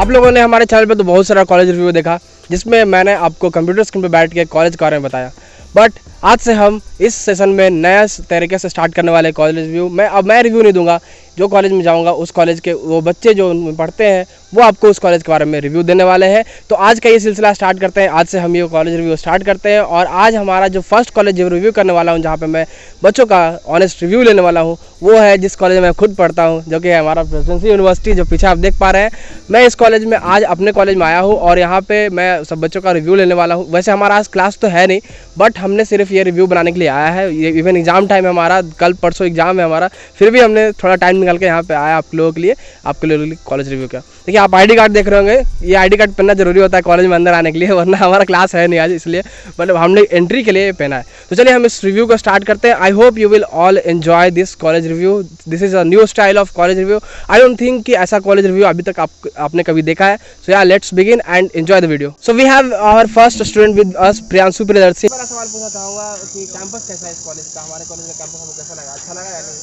आप लोगों ने हमारे चैनल पे तो बहुत सारा कॉलेज रिव्यू देखा, जिसमें मैंने आपको कंप्यूटर स्क्रीन पे बैठ के कॉलेज के बारे में बताया। बट आज से हम इस सेशन में नया तरीके से स्टार्ट करने वाले कॉलेज रिव्यू। मैं रिव्यू नहीं दूंगा, जो कॉलेज में जाऊंगा उस कॉलेज के वो बच्चे जो उनमें पढ़ते हैं वो आपको उस कॉलेज के बारे में रिव्यू देने वाले हैं। तो आज का ये सिलसिला स्टार्ट करते हैं। आज से हम ये कॉलेज रिव्यू स्टार्ट करते हैं और आज हमारा जो फर्स्ट कॉलेज रिव्यू करने वाला हूँ, जहाँ पे मैं बच्चों का ऑनेस्ट रिव्यू लेने वाला हूँ, वो है जिस कॉलेज में मैं खुद पढ़ता हूँ, जो कि है हमारा प्रेसिडेंसी यूनिवर्सिटी, जो पीछे आप देख पा रहे हैं। मैं इस कॉलेज में आज अपने कॉलेज में आया हूँ और यहाँ पे मैं सब बच्चों का रिव्यू लेने वाला हूँ। वैसे हमारा आज क्लास तो है नहीं, बट हमने सिर्फ ये रिव्यू बनाने के लिए आया है। ये इवन एग्जाम टाइम है हमारा, कल परसों एग्जाम है हमारा, फिर भी हमने थोड़ा टाइम निकाल के यहाँ पे आया आप लोगों के लिए, आपके लोगों के लिए कॉलेज रिव्यू का। देखिए आप आईडी कार्ड देख रहे होंगे, ये आईडी कार्ड पहनना जरूरी होता है कॉलेज में अंदर आने के लिए, वरना हमारा क्लास है नहीं आज, इसलिए मतलब हमने एंट्री के लिए पहना है। तो चलिए हम इस रिव्यू को स्टार्ट करते हैं। आई hope you will all enjoy this college review. This is a new style of college review. I don't think कि ऐसा कॉलेज रिव्यू अभी तक आपने कभी देखा है। सो या let's begin and enjoy the video. So we have our first student with us, Priyanshu Priyadarshi. मेरा सवाल पूछना चाहूँगा कि कैंपस कैसा है इस कॉलेज का? हमारे कॉलेज का कैंपस हमको कैसा लगा? अच्छा लगा या नहीं?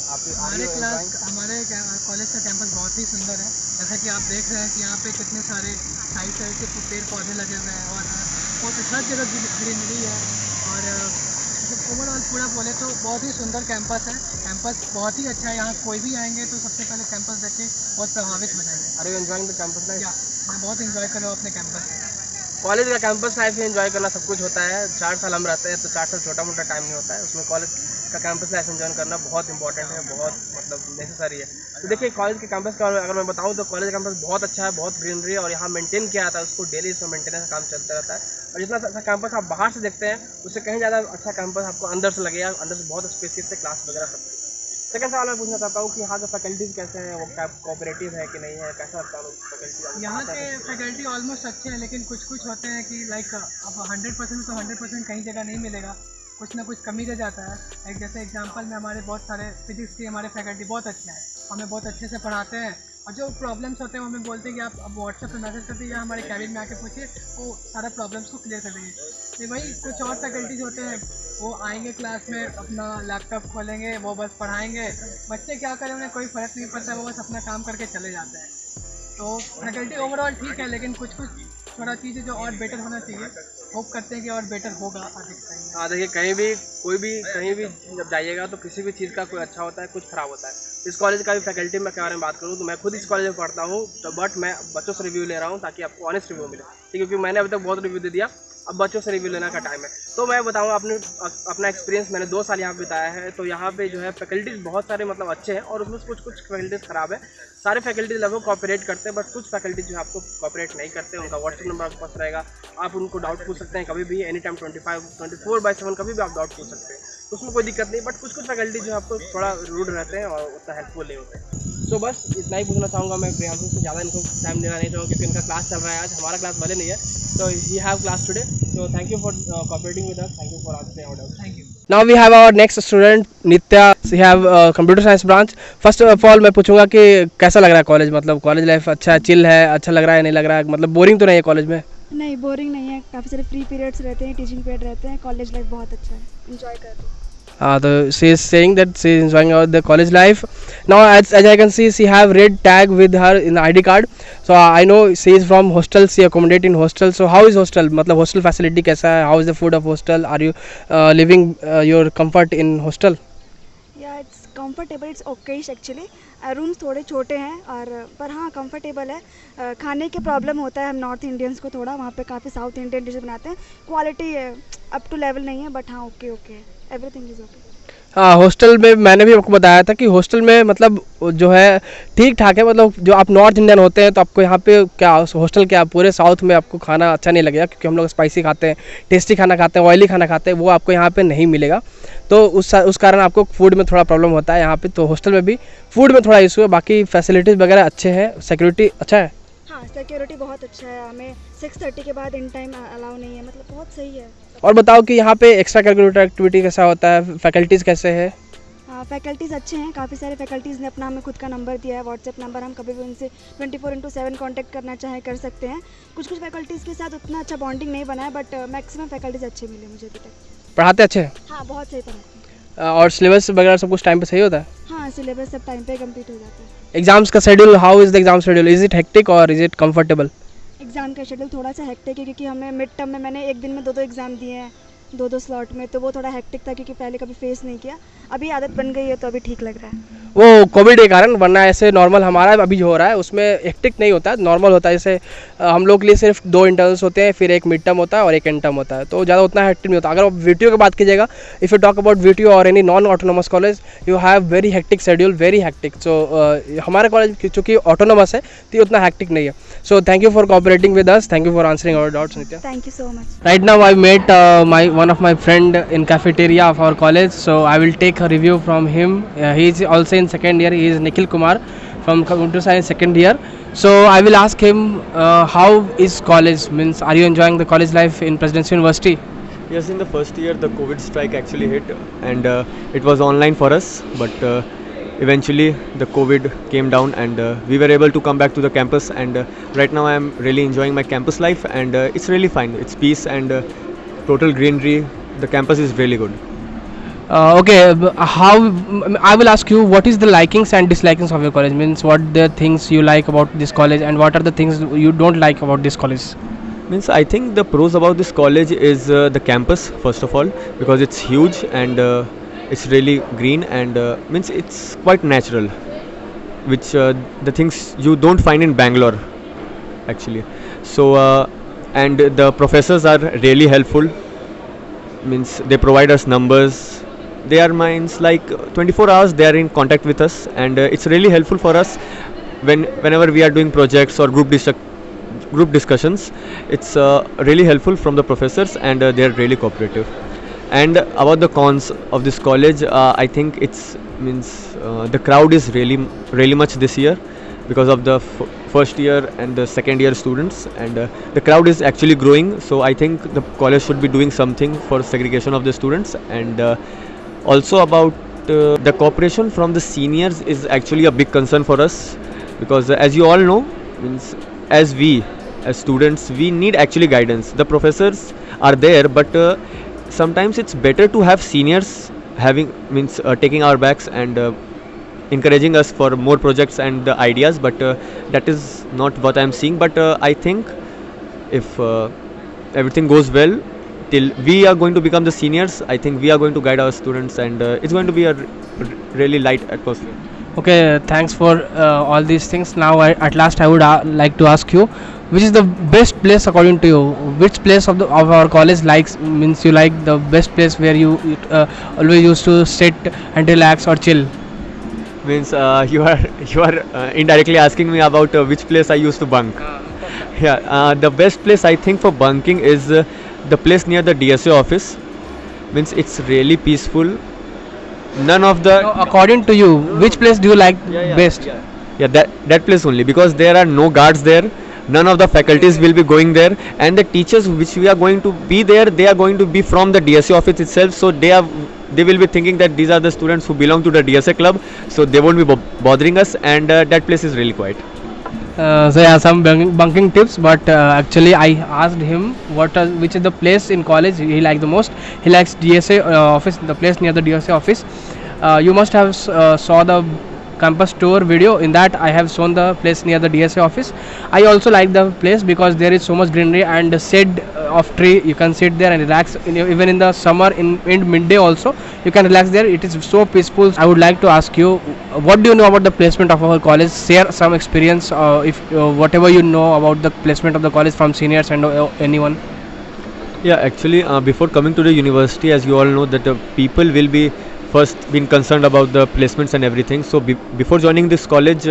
हमारे कॉलेज का कैंपस बहुत ही सुंदर है। जैसा कि आप देख रहे हैं कि यहाँ पे कितने सारे साइड साइड के पेड़ पौधे लगे हुए हैं और बहुत हर जगह ग्रीनरी है। और ओवरऑल पूरा बोले तो बहुत ही सुंदर कैंपस है। कैंपस बहुत ही अच्छा है। यहाँ कोई भी आएंगे तो सबसे पहले कैंपस देख के बहुत प्रभावित हो जाएंगे। Are you enjoying the campus life? मैं बहुत इंजॉय कर रहा हूँ अपने कैंपस में। कॉलेज का कैंपस लाइफ में एंजॉय करना सब कुछ होता है। 4 साल हम रहते हैं तो 4 साल छोटा मोटा टाइम नहीं होता है, उसमें कॉलेज का कैंपस लाइफ एंजॉय करना बहुत इंपॉर्टेंट है, बहुत मतलब नेसेसरी है। तो देखिए कॉलेज के कैंपस का अगर मैं बताऊं तो कॉलेज का कैंपस बहुत अच्छा है, बहुत ग्रीनरी है और यहाँ मेंटेन किया जाता है उसको, डेली इसमें मेंटेनेंस का काम चलता रहता है। और जितना अच्छा कैंपस आप बाहर से देखते हैं उससे कहीं ज़्यादा अच्छा कैंपस आपको अंदर से लगेगा। अंदर से बहुत स्पेसियस से क्लास वगैरह सब। सेकंड सवाल मैं पूछना चाहता हूँ कि यहाँ के फैकल्टीज़ कैसे हैं, वो कोऑपरेटिव है कि नहीं है, कैसा फैकल्टी? यहाँ के फैकल्टी ऑलमोस्ट अच्छे हैं, लेकिन कुछ कुछ होते हैं कि लाइक अब 100% तो 100% कहीं जगह नहीं मिलेगा, कुछ ना कुछ कमी रह जाता है। एक जैसे एग्जांपल में हमारे बहुत सारे फिजिक्स के हमारे फैकल्टी बहुत अच्छे हैं, हमें बहुत अच्छे से पढ़ाते हैं और जो प्रॉब्लम्स होते हैं वो हमें बोलते हैं कि आप अब व्हाट्सएप पे मैसेज करते हैं या हमारे कैबिन में आके पूछिए, वो सारा प्रॉब्लम्स को क्लियर कर देंगे। तो वही कुछ और फैकल्टीज होते हैं, वो आएंगे क्लास में, अपना लैपटॉप खोलेंगे, वो बस पढ़ाएंगे। बच्चे क्या करें उन्हें कोई फ़र्क नहीं पड़ता, वो बस अपना काम करके चले जाते हैं। तो फैकल्टी ओवरऑल ठीक है, लेकिन कुछ कुछ थोड़ा चीज़ें जो और बेटर होना चाहिए, होप करते हैं कि और बेटर होगा आगे टाइम में। हाँ देखिए, कहीं भी कहीं भी जब जाइएगा तो किसी भी चीज़ का कोई अच्छा होता है, कुछ ख़राब होता है। इस कॉलेज का भी फैकल्टी में के बारे में बात करूँ तो मैं खुद इस कॉलेज में पढ़ता हूँ, तो बट मैं बच्चों से रिव्यू ले रहा हूँ ताकि आपको ऑनेस्ट रिव्यू मिले, ठीक है? क्योंकि मैंने अभी तक बहुत रिव्यू दे दिया, अब बच्चों से रिव्यू लेने का टाइम है। तो मैं बताऊँ अपना एक्सपीरियंस, मैंने 2 साल यहाँ बिताया है। तो यहाँ पे जो है फैकल्टीज़ बहुत सारे मतलब अच्छे हैं और उसमें कुछ फैकल्टीज़ ख़राब है। सारे फैकल्टीज लगभग कॉपरेट करते हैं, बट कुछ फैकल्टीज जो आपको कॉपरेट नहीं करते हैं। उनका व्हाट्सएप नंबर आपके पास रहेगा, आप उनको डाउट पूछ सकते हैं कभी भी, एनी टाइम 24/7 कभी भी आप डाउट पूछ सकते हैं, तो उसमें कोई दिक्कत नहीं। बट कुछ फैकल्टी जो आपको थोड़ा रूड रहते हैं और उतना हेल्पफुल नहीं होते हैं। तो बस इतना ही पूछना चाहूँगा मैं प्रियांशु से, ज़्यादा इनको टाइम देना नहीं चाहूँगा क्योंकि इनका क्लास चल रहा है आज, हमारा क्लास भले नहीं है। So we have class today. So thank you for cooperating with us. Thank you for answering our doubts. Thank you. Now we have our next student Nitya. She have computer science branch. First of all मैं पूछूंगा कि कैसा लग रहा है college, मतलब college life अच्छा है, चिल है, अच्छा लग रहा है नहीं लग रहा है, मतलब बोरिंग तो नहीं है कॉलेज में? नहीं, बोरिंग नहीं है, काफ़ी सारे फ्री पीरियड्स रहते हैं, टीचिंग पीरियड रहते हैं, कॉलेज लाइफ बहुत अच्छा है, एंजॉय कर रहे हैं। तो she is saying that she is enjoying the college life. Now as I can see, she have red tag with her in the ID card. So I know she is from hostel, she accommodate in hostel. So how is hostel, मतलब hostel facility कैसा है? How is the food of hostel? Are you living your comfort in hostel? या it's comfortable, it's okay actually. Rooms थोड़े छोटे हैं और पर हाँ कंफर्टेबल है। खाने के प्रॉब्लम होता है हम नॉर्थ इंडियंस को थोड़ा, वहाँ पे काफ़ी साउथ इंडियन डिशेज बनाते हैं, क्वालिटी अप टू लेवल नहीं है, बट हाँ ओके है, एवरीथिंग इज़ ओके। हाँ, हॉस्टल में मैंने भी आपको बताया था कि हॉस्टल में मतलब जो है ठीक ठाक है, मतलब जो आप नॉर्थ इंडियन होते हैं तो आपको यहाँ पे क्या हॉस्टल क्या पूरे साउथ में आपको खाना अच्छा नहीं लगेगा, क्योंकि हम लोग स्पाइसी खाते हैं, टेस्टी खाना खाते हैं, ऑयली खाना खाते हैं, वो आपको यहाँ पे नहीं मिलेगा। तो उस कारण आपको फूड में थोड़ा प्रॉब्लम होता है यहाँ पे। तो हॉस्टल में भी फूड में थोड़ा इशू है, बाकी फैसिलिटीज़ वगैरह अच्छे हैं, सिक्योरिटी अच्छा है। हाँ सिक्योरिटी बहुत अच्छा है, हमें 6:30 के बाद इन टाइम अलाउ नहीं है, मतलब बहुत सही है। और बताओ कि यहाँ पे एक्स्ट्रा करिकुलर एक्टिविटी कैसा होता है, फैकल्टीज़ कैसे है? हाँ फैकल्टीज़ अच्छे हैं, काफ़ी सारे फैकल्टीज़ ने अपना हमें खुद का नंबर दिया है, व्हाट्सएप नंबर, हम कभी भी उनसे 24/7 कांटेक्ट करना चाहें कर सकते हैं। कुछ फैकल्टीज़ के साथ उतना अच्छा बॉन्डिंग नहीं बना है, बट मैक्सिमम फैकल्टीज़ अच्छे मिले मुझे अभी तक। पढ़ाते अच्छे हैं? हाँ बहुत सही पढ़ाते हैं। और सिलेबस वगैरह सब कुछ टाइम पे सही होता है? हाँ सिलेबस सब टाइम पे कंप्लीट हो जाता है। एग्जाम्स का schedule, how is the exam schedule, is it hectic और इज़ इट कंफर्टेबल? एग्ज़ाम का शेड्यूल थोड़ा सा हेक्टिक है क्योंकि हमें मिड टर्म में मैंने एक दिन में 2-2 एग्ज़ाम दिए हैं, 2-2 स्लॉट में, तो वो थोड़ा हेक्टिक था क्योंकि पहले कभी फेस नहीं किया। अभी आदत बन गई है तो अभी ठीक लग रहा है। वो कोविड के कारण, वरना ऐसे नॉर्मल हमारा अभी जो हो रहा है उसमें हेक्टिक नहीं होता है, नॉर्मल होता है। जैसे हम लोग के लिए सिर्फ 2 इंटर्नल्स होते हैं, फिर एक मिड टर्म होता है और एक एंड टर्म होता है, तो ज़्यादा उतना हेक्टिक नहीं होता। अगर आप वीटीओ की बात कीजिएगा, if you talk about VTO और any non autonomous college, you have very hectic schedule, very hectic. So हमारे कॉलेज चूँकि ऑटोनोमस है तो ये उतना हेक्टिक नहीं है। So thank you for cooperating with us, thank you for answering our doubts, Nitya. Thank you so much. Right now I met one of my friend in cafeteria of our college, so I will take a review from him. He is also in second year. He is Nikhil Kumar from Computer Science second year. So I will ask him how is college, means are you enjoying the college life in Presidency University? Yes, in the first year the COVID strike actually hit and it was online for us, but eventually the COVID came down and we were able to come back to the campus, and right now I am really enjoying my campus life, and it's really fine. It's peace and total greenery. The campus is really good. Okay, how I will ask you, what is the likings and dislikings of your college? Means what the things you like about this college and what are the things you don't like about this college? Means I think the pros about this college is the campus first of all, because it's huge and it's really green and means it's quite natural, which the things you don't find in Bangalore actually. So and the professors are really helpful, means they provide us numbers. They are minds like 24 hours they are in contact with us, and it's really helpful for us whenever we are doing projects or group discussions. It's really helpful from the professors, and they are really cooperative. And about the cons of this college, I think it's means the crowd is really much this year because of the first year and the second year students, and the crowd is actually growing. So I think the college should be doing something for segregation of the students. And also about the cooperation from the seniors is actually a big concern for us, because as you all know, means as students we need actually guidance. The professors are there, but sometimes it's better to have seniors taking our backs and encouraging us for more projects and ideas, but that is not what I'm seeing. But I think if everything goes well till we are going to become the seniors, I think we are going to guide our students, and it's going to be a really light atmosphere. Okay, thanks for all these things. Now at last I would like to ask you, which is the best place according to you? Which place of our college likes, means you like the best place where you always used to sit and relax or chill? Means you are indirectly asking me about which place I used to bunk. Yeah, the best place I think for bunking is the place near the DSA office. Means it's really peaceful. None of the So according to you, which place do you like best? yeah, that place only, because there are no guards there. None of the faculties will be going there, and the teachers which we are going to be there, they are going to be from the DSA office itself. So they will be thinking that these are the students who belong to the DSA club, so they won't be bothering us, and that place is really quiet. So yeah, some bunking tips, but actually I asked him which is the place in college he likes the most. He likes DSA office, the place near the DSA office. You must have saw the campus tour video. In that I have shown the place near the DSA office. I also like the place because there is so much greenery and the shade of tree. You can sit there and relax. Even in the summer, in midday also you can relax there. It is so peaceful. I would like to ask you, what do you know about the placement of our college? Share some experience, if whatever you know about the placement of the college from seniors and anyone. Yeah, actually before coming to the university, as you all know, that people will be first been concerned about the placements and everything. So before joining this college,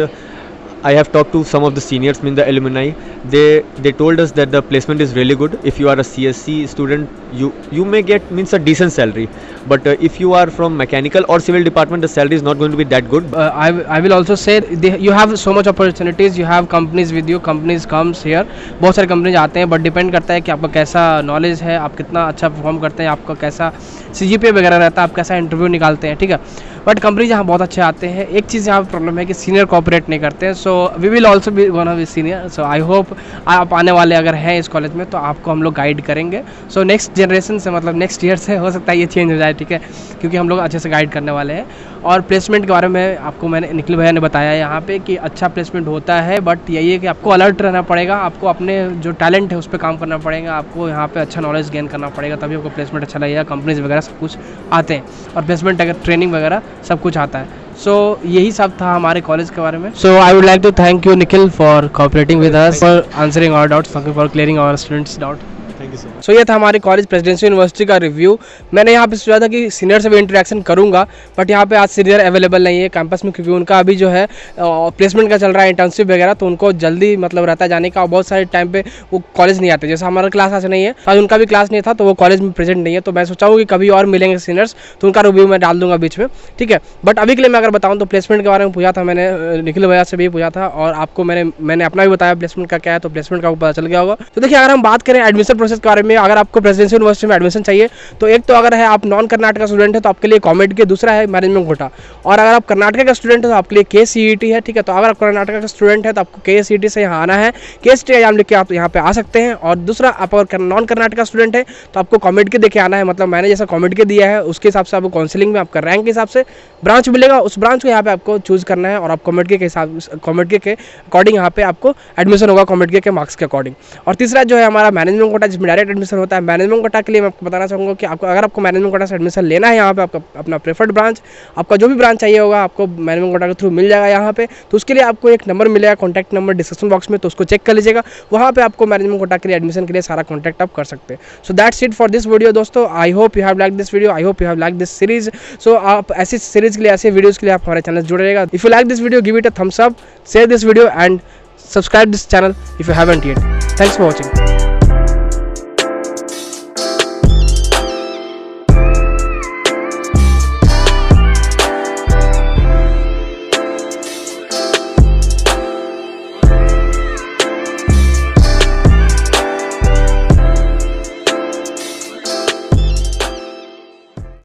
I have talked to some of the seniors, mean the alumni. They told us that the placement is really good. If you are a CSC student, you may get means a decent salary, but if you are from mechanical or civil department, the salary is not going to be that good. I will also say you have so much opportunities. You have companies with you. Companies comes here. बहुत सारे companies आते हैं, but depend करता है कि आपका कैसा knowledge है, आप कितना अच्छा perform करते हैं, आपका कैसा CGPA वगैरह रहता है, आप कैसा इंटरव्यू निकालते हैं, ठीक है. बट कंपनीज यहाँ बहुत अच्छे आते हैं. एक चीज़ यहाँ प्रॉब्लम है कि सीनियर कोऑपरेट नहीं करते हैं. So we will also be gonna be senior. So I hope आप आने वाले अगर हैं इस कॉलेज में तो आपको हम लोग गाइड करेंगे. सो नेक्स्ट जनरेशन से, मतलब नेक्स्ट ईयर से हो सकता है ये चेंज हो जाए, ठीक है, क्योंकि हम लोग अच्छे से गाइड करने वाले हैं. और प्लेसमेंट के बारे में आपको मैंने निखिल भैया ने बताया यहाँ पे कि अच्छा प्लेसमेंट होता है, बट यही है कि आपको अलर्ट रहना पड़ेगा, आपको अपने जो टैलेंट है उस पर काम करना पड़ेगा, आपको यहाँ पे अच्छा नॉलेज गेन करना पड़ेगा, तभी आपको प्लेसमेंट अच्छा लगेगा। कंपनीज वगैरह सब कुछ आते हैं और प्लेसमेंट अगर ट्रेनिंग वगैरह सब कुछ आता है। सो यही सब था हमारे कॉलेज के बारे में। So I would like to thank you Nikhil for cooperating with us, for answering our doubts, thank you for clearing our students doubt. Thank you so much. So ये था हमारे कॉलेज प्रेसिडेंशियल यूनिवर्सिटी का review. मैंने यहाँ पे सोचा था कि सीनियर से भी इंटरेक्शन करूँगा, बट यहाँ पे आज सीनियर अवेलेबल नहीं है कैंपस में, क्योंकि उनका अभी जो है प्लेसमेंट का चल रहा है, इंटर्नशिप वगैरह, तो उनको जल्दी मतलब रहता है जाने का, और बहुत सारे टाइम पे वो कॉलेज नहीं आते। जैसे हमारा क्लास आज नहीं है, आज उनका भी क्लास नहीं था, तो वो कॉलेज में प्रेजेंट नहीं है। तो मैं सोचा हूँ कि कभी और मिलेंगे सीनियर्स, तो उनका रिव्यू मैं डाल दूंगा बीच में, ठीक है। बट अभी के लिए मैं अगर बताऊँ तो प्लेसमेंट के बारे में पूछा था मैंने, निखिल भैया से भी पूछा था, और आपको मैंने अपना भी बताया प्लेसमेंट का क्या है, तो प्लेसमेंट का पता चल गया होगा। तो देखिए, अगर हम बात करें एडमिशन प्रोसेस के बारे में, अगर आपको प्रेसिडेंशियल यूनिवर्सिटी में एडमिशन चाहिए तो एक तो अगर है आप नॉन कर्नाटका स्टूडेंट है तो आपके लिए कॉमेड के, दूसरा है मैनेजमेंट कोटा, और अगर आप कर्नाटक का स्टूडेंट है तो आपके लिए KCET है, ठीक है। तो अगर आप कर्नाटक का स्टूडेंट है तो आपको KCET से यहाँ आना है, KCET एग्जाम लिख के आप यहाँ पे आ सकते हैं। और दूसरा, आप अगर नॉन कर्नाटका स्टूडेंट है तो आपको कॉमेड के देके आना है, मतलब मैंने जैसा कॉमेड के दिया है उसके हिसाब से आपको काउंसलिंग में आपका रैंक के हिसाब से ब्रांच मिलेगा, उस ब्रांच को यहाँ पे आपको चूज करना है, और आप कॉमेड के हिसाब, कॉमेड के अकॉर्डिंग यहाँ पे आपको एडमिशन होगा, कॉमेड के मार्क्स के अकॉर्डिंग। और तीसरा जो है हमारा मैनेजमेंट कोटा, जिसमें डायरेक्ट एडमिशन होता है। मैनेजमेंट कोटा के लिए मैं आपको बताना चाहूँगा कि आपको अगर आपको मैनेजमेंट कोटा से एडमिशन लेना है यहाँ पे, आपका अपना प्रेफर्ड ब्रांच, आपका जो भी ब्रांच चाहिए होगा आपको मैनेजमेंट कोटा के थ्रू मिल जाएगा यहाँ पे। तो उसके लिए आपको एक नंबर मिलेगा, कॉन्टैक्ट नंबर डिस्क्रिप्शन बॉक्स में, तो उसको चेक कर लीजिएगा, वहाँ पे आपको मैनेजमेंट कोटा के लिए एडमिशन के लिए सारा कॉन्टैक्ट आप कर सकते हैं। So that's it for this video दोस्तों। I hope you have like this video, I hope you have like this series. So आप ऐसी सीरीज के लिए, ऐसे वीडियोज़ के लिए आप हमारे चैनल जुड़े रहेगा। If you like this video, give it a thumbs up, share this video and subscribe this channel if you haven't yet. Thanks for watching.